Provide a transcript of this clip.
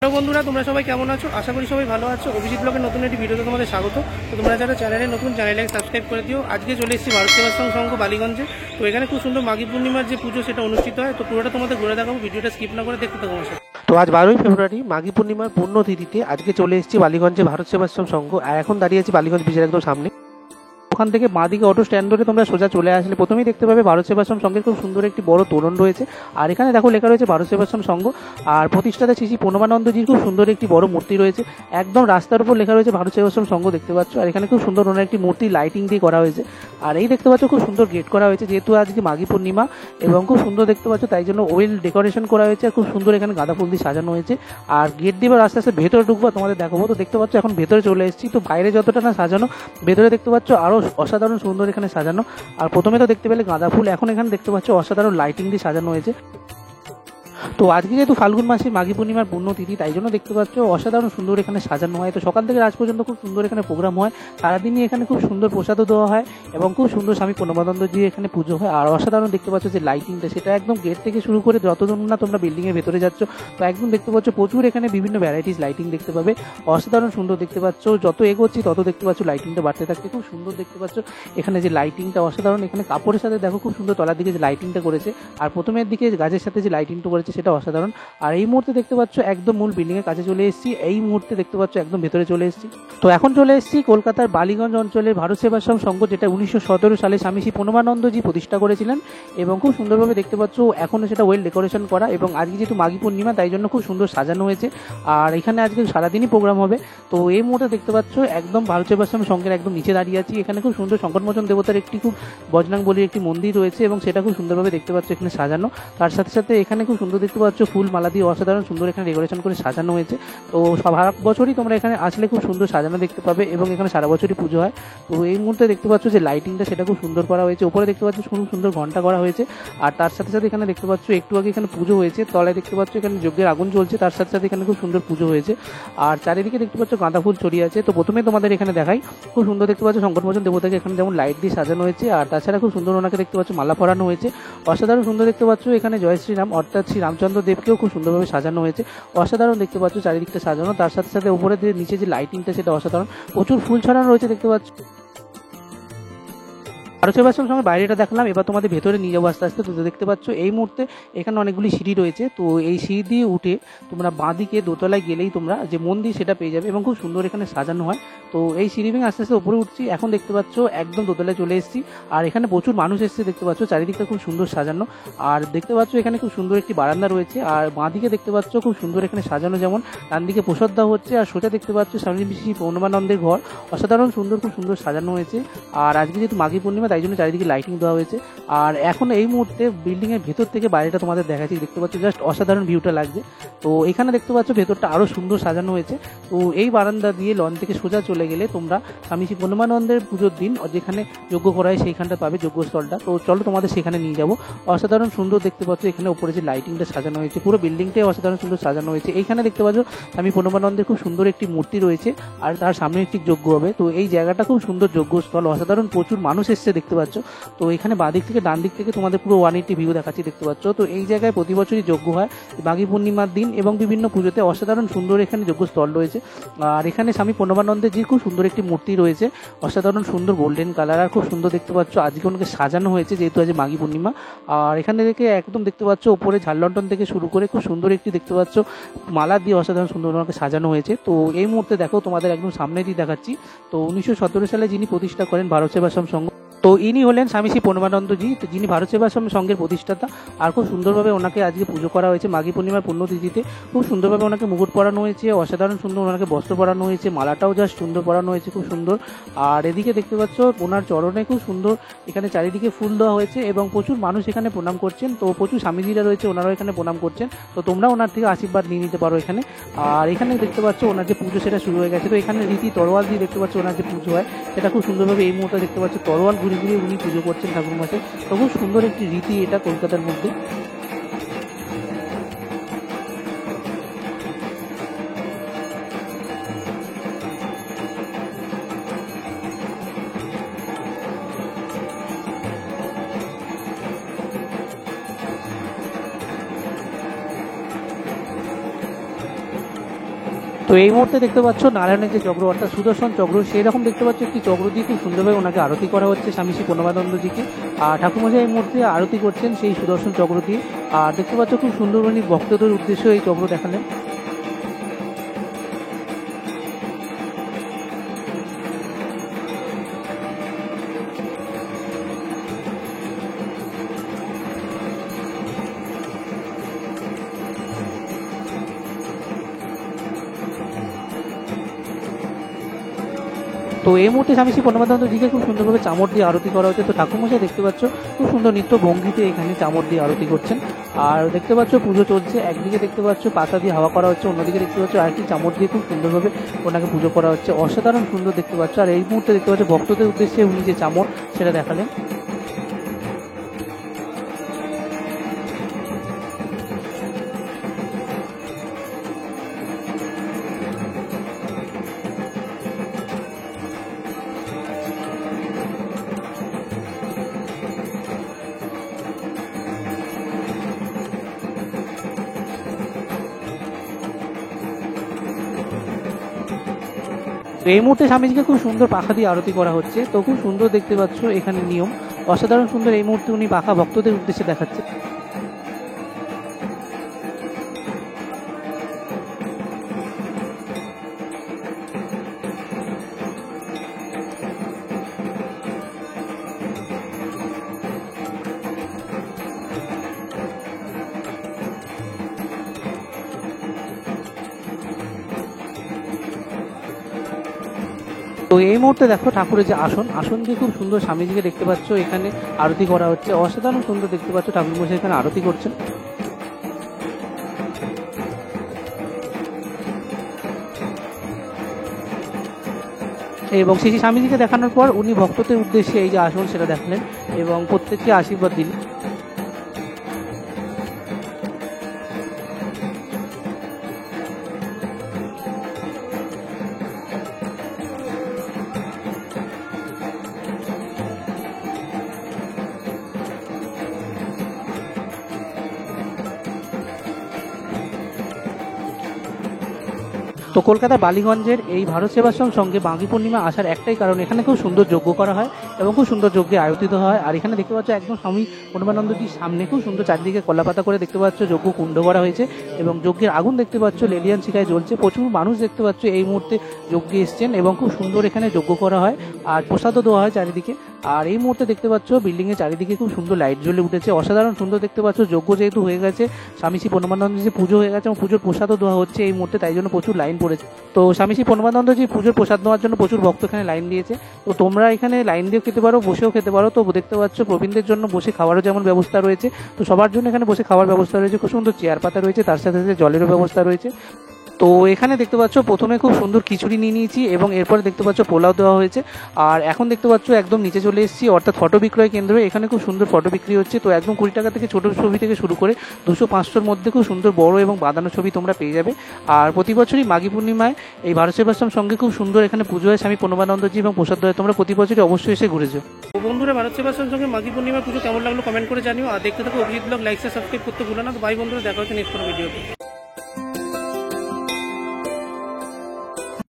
Hello বন্ধুরা, তোমরা সবাই কেমন আছো? আশা করি সবাই ভালো আছো। অভিজিৎ ব্লগের নতুন একটি ভিডিওতে তোমাদের স্বাগত। তো তোমরা যারা চ্যানেলে নতুন, চ্যানেলটাকে সাবস্ক্রাইব করে দিও। আজকে চলে এসেছি ভারত সেবাশ্রম সংঘ বালিগঞ্জে। তো এখানে খুব সুন্দর মাঘী পূর্ণিমার যে পুজো সেটা অনুষ্ঠিত হয়। তো পুরোটা তোমাদের ঘুরে দেখাবো, ভিডিওটা স্কিপ না করে দেখতে থাকো আমার সাথে। তো আজ 12ই ফেব্রুয়ারি মাঘী পূর্ণিমার পুণ্যতিথিতে আজকে চলে এসেছি বালিগঞ্জে ভারত সেবাশ্রম সংঘ। আর এখন দাঁড়িয়ে আছি বালিগঞ্জ ব্রিজের একদম সামনে। ওখান থেকে বাঁ দিকে অটো স্ট্যান্ড ধরে তোমরা সোজা চলে আসলে প্রথমেই দেখতে পাবে ভারত সেবাশ্রম সংঘের খুব সুন্দর একটি বড় তোরণ রয়েছে। আর এখানে দেখো লেখা রয়েছে ভারত সেবাশ্রম সংঘ। আর প্রতিষ্ঠাতা শ্রী প্রণবানন্দজির খুব সুন্দর একটি বড় মূর্তি রয়েছে। একদম রাস্তার উপর লেখা রয়েছে ভারত সেবাশ্রম সংঘ দেখতে পাচ্ছ। আর এখানে খুব সুন্দর ওনার একটি মূর্তি লাইটিং দিয়ে করা হয়েছে। আর এই দেখতে পাচ্ছ খুব সুন্দর গেট করা হয়েছে, যেহেতু আজকে মাঘী পূর্ণিমা এবং খুব সুন্দর দেখতে পাচ্ছ, তাই জন্য ওয়েল ডেকোরেশন করা হয়েছে। আর খুব সুন্দর এখানে গাঁদা ফুল দিয়ে সাজানো হয়েছে। আর গেট দিয়ে আস্তে আস্তে ভেতরে ঢুকবো, তোমাদের দেখাবো। তো দেখতে পাচ্ছ এখন ভেতরে চলে এসেছি। তো বাইরে যতটা না সাজানো, ভেতরে দেখতে পাচ্ছ আরো অসাধারণ সুন্দর এখানে সাজানো। আর প্রথমে তো দেখতে পেলে গাঁদা ফুল, এখন এখানে দেখতে পাচ্ছ অসাধারণ লাইটিং দিয়ে সাজানো হয়েছে। তো আজকে যেহেতু ফাল্গুন মাসে মাঘী পূর্ণিমার পুণ্যতিথি, তাই জন্য দেখতে পাচ্ছ অসাধারণ সুন্দর এখানে সাজানো হয়। তো সকাল থেকে রাত পর্যন্ত খুব সুন্দর এখানে প্রোগ্রাম হয়। সারাদিনই এখানে খুব সুন্দর প্রসাদও দেওয়া হয় এবং খুব সুন্দর স্বামী প্রণবানন্দজি এখানে পুজো হয়। আর অসাধারণ দেখতে পাচ্ছ যে লাইটিংটা, সেটা একদম গেট থেকে শুরু করে যতদূর না তোমরা বিল্ডিং এর ভেতরে যাচ্ছ, তো একদম দেখতে পাচ্ছ প্রচুর এখানে বিভিন্ন ভ্যারাইটিস লাইটিং দেখতে পাবে। অসাধারণ সুন্দর দেখতে পাচ্ছ, যত এগোচ্ছি তত দেখতে পাচ্ছ লাইটিংটা বাড়তে থাকছে। খুব সুন্দর দেখতে পাচ্ছ এখানে যে লাইটিংটা অসাধারণ। এখানে কাপড়ের সাথে দেখো খুব সুন্দর তলার দিকে যে লাইটিংটা করেছে, আর প্রথমের দিকে গাছের সাথে যে লাইটিংটা করেছে সেটা অসাধারণ। আর এই মুহূর্তে দেখতে পাচ্ছ একদম মূল বিল্ডিং এর কাছে চলে এসেছি। এই মুহূর্তে দেখতে পাচ্ছ একদম ভেতরে চলে এসেছি। তো এখন চলে এসেছি কলকাতার বালিগঞ্জ অঞ্চলের ভারত সেবাশ্রম সংঘ, যেটা 1917 সালে স্বামী শ্রী প্রণবানন্দজি প্রতিষ্ঠা করেছিলেন। এবং খুব সুন্দরভাবে দেখতে পাচ্ছ এখনো সেটা ওয়েল ডেকোরেশন করা। এবং আজকে যেহেতু মাঘী পূর্ণিমা, তাই জন্য খুব সুন্দর সাজানো হয়েছে। আর এখানে আজকে সারাদিনই প্রোগ্রাম হবে। তো এই মুহূর্তে দেখতে পাচ্ছ একদম ভারত সেবাশ্রম সংঘের একদম নিচে দাঁড়িয়ে আছি। এখানে খুব সুন্দর সংকটমোচন দেবতার একটি খুব বজনাং বলির একটি মন্দির রয়েছে এবং সেটা খুব সুন্দরভাবে দেখতে পাচ্ছ এখানে সাজানো। তার সাথে সাথে এখানে খুব সুন্দর দেখতে পাচ্ছ ফুল মালা দিয়ে অসাধারণ সুন্দর এখানে ডেকোরেশন করে সাজানো হয়েছে। তো সারা বছরই তোমরা এখানে আসলে খুব সুন্দর সাজানো দেখতে পাবে এবং এখানে সারা বছরই পুজো হয়। তো এই মুহূর্তে দেখতে পাচ্ছ যে লাইটিংটা, সেটা খুব সুন্দর করা হয়েছে। উপরে দেখতে পাচ্ছ খুব সুন্দর ঘন্টা করা হয়েছে। আর তার সাথে সাথে এখানে দেখতে পাচ্ছ একটু আগে এখানে পুজো হয়েছে, তলায় দেখতে পাচ্ছ এখানে যজ্ঞের আগুন চলছে। তার সাথে সাথে এখানে খুব সুন্দর পুজো হয়েছে। আর চারিদিকে দেখতে পাচ্ছ গাঁদা ফুল ছড়িয়ে আছে। তো প্রথমে তোমাদের এখানে দেখাই, খুব সুন্দর দেখতে পাচ্ছ সংকটমোচন দেবতাকে এখানে যেমন লাইট দিয়ে সাজানো হয়েছে। আর তাছাড়া খুব সুন্দর ওনাকে দেখতে পাচ্ছ মালা পরানো হয়েছে। অসাধারণ সুন্দর দেখতে পাচ্ছ এখানে জয় শ্রীরাম অর্থাৎ শ্রী রামচন্দ্র দেবকেও খুব সুন্দরভাবে সাজানো হয়েছে। অসাধারণ দেখতে পাচ্ছ চারিদিকটা সাজানো। তার সাথে সাথে উপরে যে নিচে যে লাইটিংটা, সেটা অসাধারণ। প্রচুর ফুল ছড়ানো রয়েছে দেখতে পাচ্ছ। ভারত সেবাশ্রম সংঘের বাইরেটা দেখলাম, এবার তোমাদের ভেতরে নিয়ে যাবো আস্তে আস্তে। তো দেখতে পাচ্ছ এই মুহূর্তে এখানে অনেকগুলি সিঁড়ি রয়েছে। তো এই সিঁড়ি দিয়ে উঠে তোমরা বাঁদিকে দোতলায় গেলেই তোমরা যে মন্দির সেটা পেয়ে যাবে এবং খুব সুন্দর এখানে সাজানো হয়। তো এই সিঁড়ি ভেঙে আস্তে আস্তে উপরে উঠছি। এখন দেখতে পাচ্ছ একদম দোতলায় চলে এসেছি। আর এখানে প্রচুর মানুষ এসেছে দেখতে পাচ্ছ, চারিদিকটা খুব সুন্দর সাজানো। আর দেখতে পাচ্ছ এখানে খুব সুন্দর একটি বারান্দা রয়েছে। আর বাঁদিকে দেখতে পাচ্ছ খুব সুন্দর এখানে সাজানো, যেমন ডান দিকে প্রসাদ দেওয়া হচ্ছে। আর সোজা দেখতে পাচ্ছ স্বামী শ্রী প্রণবানন্দের ঘর, অসাধারণ সুন্দর, খুব সুন্দর সাজানো হয়েছে। আর আজকে যেহেতু মাঘী পূর্ণিমা, তাই জন্য চারিদিকে লাইটিং দেওয়া হয়েছে। আর এখন এই মুহূর্তে বিল্ডিং এর ভেতর থেকে বাইরেটা তোমাদের দেখাচ্ছি। দেখতে পাচ্ছ জাস্ট অসাধারণ ভিউটা লাগছে। তো এখানে দেখতে পাচ্ছ ভেতরটা আরো সুন্দর সাজানো হয়েছে। তো এই বারান্দা দিয়ে লন থেকে সোজা চলে গেলে তোমরা স্বামী শ্রী প্রণবানন্দের পুজোর দিন যেখানে যজ্ঞ করা হয় সেইখানটা পাবে, যজ্ঞস্থলটা। তো চলো তোমাদের সেখানে নিয়ে যাবো। অসাধারণ সুন্দর দেখতে পাচ্ছ এখানে উপরে যে লাইটিংটা সাজানো হয়েছে, পুরো বিল্ডিংটাই অসাধারণ সুন্দর সাজানো হয়েছে। এইখানে দেখতে পাচ্ছ স্বামী প্রণবানন্দের খুব সুন্দর একটি মূর্তি রয়েছে। আর তার সামনে একটি যজ্ঞ হবে। তো এই জায়গাটা খুব সুন্দর যজ্ঞস্থল, অসাধারণ প্রচুর মানুষ এসছে দেখতে পাচ্ছ। তো এখানে বাঁদিক থেকে ডান দিক থেকে তোমাদের পুরো 180 ভিউ দেখাচ্ছি দেখতে পাচ্ছ। তো এই জায়গায় প্রতি বছরই যজ্ঞ হয় মাঘী পূর্ণিমার দিন এবং বিভিন্ন পুজোতে। অসাধারণ সুন্দর এখানে যজ্ঞস্থল রয়েছে। আর এখানে স্বামী প্রণবানন্দের যে খুব সুন্দর একটি মূর্তি রয়েছে, অসাধারণ সুন্দর গোল্ডেন কালার। আর খুব সুন্দর দেখতে পাচ্ছ আজকে ওনাকে সাজানো হয়েছে, যেহেতু আজ মাঘী পূর্ণিমা। আর এখানে দেখে একদম দেখতে পাচ্ছ উপরে ঝাড়লন্টন থেকে শুরু করে খুব সুন্দর একটি দেখতে পাচ্ছ মালা দিয়ে অসাধারণ সুন্দর ওনাকে সাজানো হয়েছে। তো এই মুহূর্তে দেখো তোমাদের একদম সামনে দিয়ে দেখাচ্ছি। তো 1917 সালে যিনি প্রতিষ্ঠা করেন ভারত সেবাশ্রম সংঘ, তো ইনি হলেন স্বামী শ্রী প্রণবানন্দজি, যিনি ভারত সেবাশ্রম সংঘের প্রতিষ্ঠাতা। আর খুব সুন্দরভাবে ওনাকে আজকে পুজো করা হয়েছে মাঘী পূর্ণিমার পুণ্যতিথিতে। খুব সুন্দরভাবে ওনাকে মুকুট পরানো হয়েছে, অসাধারণ সুন্দর ওনাকে বস্ত্র পরানো হয়েছে, মালাটাও জাস্ট সুন্দর পরানো হয়েছে, খুব সুন্দর। আর এদিকে দেখতে পাচ্ছ ওনার চরণে খুব সুন্দর এখানে চারিদিকে ফুল দেওয়া হয়েছে এবং প্রচুর মানুষ এখানে প্রণাম করছেন। তো প্রচুর স্বামীজিরা রয়েছে, ওনারাও এখানে প্রণাম করছেন। তো তোমরা ওনার থেকে আশীর্বাদ নিয়ে নিতে পারো এখানে। আর এখানে দেখতে পাচ্ছ ওনার যে পুজো সেটা শুরু হয়ে গেছে। তো এখানে রীতি তরোয়াল দিয়ে দেখতে পাচ্ছ ওনার যে পুজো হয় সেটা খুব সুন্দরভাবে এই মুহূর্তে দেখতে পাচ্ছ তরোয়াল ঘুরে ঘুরে উনি পুজো করছেন ঠাকুর মাসে। তো খুব সুন্দর একটি রীতি এটা কলকাতার মধ্যে। এই মুহূর্তে দেখতে পাচ্ছ নারায়ণের যে চক্র অর্থাৎ সুদর্শন চক্র সেই রকম দেখতে পাচ্ছ একটি চক্র দিয়ে খুব সুন্দরভাবে ওনাকে আরতি করা হচ্ছে স্বামী শ্রী পূর্ণমানন্দজিকে। আর ঠাকুরমশাই এই মুহূর্তে আরতি করছেন সেই সুদর্শন চক্র দিয়ে। আর দেখতে পাচ্ছ খুব সুন্দর উনি ভক্তদের উদ্দেশ্যে এই চক্র দেখালেন। তো এই মুহূর্তে স্বামী শ্রী পূর্ণমানন্দজিকে খুব সুন্দরভাবে চামড় দিয়ে আরতি করা হচ্ছে। তো ঠাকুরমশাই দেখতে পাচ্ছ খুব সুন্দর নৃত্য ভঙ্গিতে এখানে চামড় দিয়ে আরতি করছেন। আর দেখতে পাচ্ছ পুজো চলছে, একদিকে দেখতে পাচ্ছ পাতা দিয়ে হাওয়া করা হচ্ছে, অন্যদিকে দেখতে পাচ্ছ আরেকটি চামড় দিয়ে খুব সুন্দরভাবে ওনাকে পুজো করা হচ্ছে। অসাধারণ সুন্দর দেখতে পাচ্ছ। আর এই মুহূর্তে দেখতে পাচ্ছ ভক্তদের উদ্দেশ্যে উনি যে চামড় সেটা দেখালেন। তো এই মুহূর্তে স্বামীজিকে খুব সুন্দর পাখা দিয়ে আরতি করা হচ্ছে। তো খুব সুন্দর দেখতে পাচ্ছ এখানে নিয়ম, অসাধারণ সুন্দর। এই মুহূর্তে উনি পাখা ভক্তদের উদ্দেশ্যে দেখাচ্ছে। তো এই মুহূর্তে দেখো ঠাকুরের যে আসন দিয়ে খুব সুন্দর স্বামীজিকে দেখতে পাচ্ছ এখানে আরতি করা হচ্ছে। অসাধারণ সুন্দর দেখতে পাচ্ছ ঠাকুর মশাই এখানে আরতি করছেন। এবং সেই স্বামীজিকে দেখানোর পর উনি ভক্তদের উদ্দেশ্যে এই যে আসন সেটা দেখালেন এবং প্রত্যেককে আশীর্বাদ দিলেন। তো কলকাতা বালিগঞ্জের এই ভারত সেবাশ্রম সঙ্গে মাঘী পূর্ণিমা আসার একটাই কারণ, এখানে খুব সুন্দর যজ্ঞ করা হয় এবং খুব সুন্দর যজ্ঞে আয়োজিত হয়। আর এখানে দেখতে পাচ্ছ একদম স্বামী পূর্ণমানন্দজির সামনে খুব সুন্দর চারদিকে কলাপাতা করে দেখতে পাচ্ছ যজ্ঞ কুণ্ড করা হয়েছে এবং যজ্ঞের আগুন দেখতে পাচ্ছ লেলিয়ান শিখায় জ্বলছে। প্রচুর মানুষ দেখতে পাচ্ছ এই মুহূর্তে যজ্ঞে এসছেন এবং খুব সুন্দর এখানে যজ্ঞ করা হয় আর প্রসাদও দেওয়া হয় চারিদিকে। আর এই মুহূর্তে দেখতে পাচ্ছ বিল্ডিং এর চারিদিকে খুব সুন্দর লাইট জ্বলে উঠেছে, অসাধারণ সুন্দর দেখতে পাচ্ছ। যজ্ঞ যেহেতু হয়ে গেছে, স্বামী শ্রী পূর্ণমানন্দজি পুজো হয়ে গেছে এবং পুজোর প্রসাদও দেওয়া হচ্ছে এই মুহূর্তে, তাই জন্য প্রচুর লাইন পড়েছে। তো স্বামী শ্রী পূর্ণমানন্দজি পুজোর প্রসাদ নেওয়ার জন্য প্রচুর ভক্ত এখানে লাইন দিয়েছে। তো তোমরা এখানে লাইন দিয়েও খেতে পারো, বসেও খেতে পারো। তো দেখতে পাচ্ছ প্রবীণদের জন্য বসে খাওয়ারও যেমন ব্যবস্থা রয়েছে, তো সবার জন্য এখানে বসে খাওয়ার ব্যবস্থা রয়েছে। খুব সুন্দর চেয়ার পাতা রয়েছে, তার সাথে সাথে জলেরও ব্যবস্থা রয়েছে। তো এখানে দেখতে পাচ্ছ প্রথমে খুব সুন্দর খিচুড়ি নিয়ে নিয়েছি এবং এরপরে দেখতে পাচ্ছ পোলাও দেওয়া হয়েছে। আর এখন দেখতে পাচ্ছ একদম নিচে চলে এসেছি, অর্থাৎ ফটো বিক্রয় কেন্দ্র। এখানে খুব সুন্দর ফটো বিক্রি হচ্ছে। তো একদম 20 টাকা থেকে ছোটো ছবি থেকে শুরু করে 200-500-র মধ্যে খুব সুন্দর বড় এবং বাঁধানো ছবি তোমরা পেয়ে যাবে। আর প্রতি বছরই মাঘী পূর্ণিমায় এই ভারত সেবাশ্রম সঙ্গে খুব সুন্দর এখানে পুজো হয় স্বামী পূর্ণমানন্দজি এবং প্রসাদ হয়। তোমরা প্রতি বছরই অবশ্যই এসে ঘুরেছো। তো বন্ধুরা, ভারত সেবাশ্রম সঙ্গে মাঘী পূর্ণিমা পুজো কেমন লাগলো কমেন্ট করে জানিও। আর দেখতে থাকো অভিজিৎ ব্লগ, লাইক সাবস্ক্রাইব করতে ভুলো না। তো ভাই বন্ধুরা, দেখা হচ্ছে নেক্সট কোনো ভিডিওতে।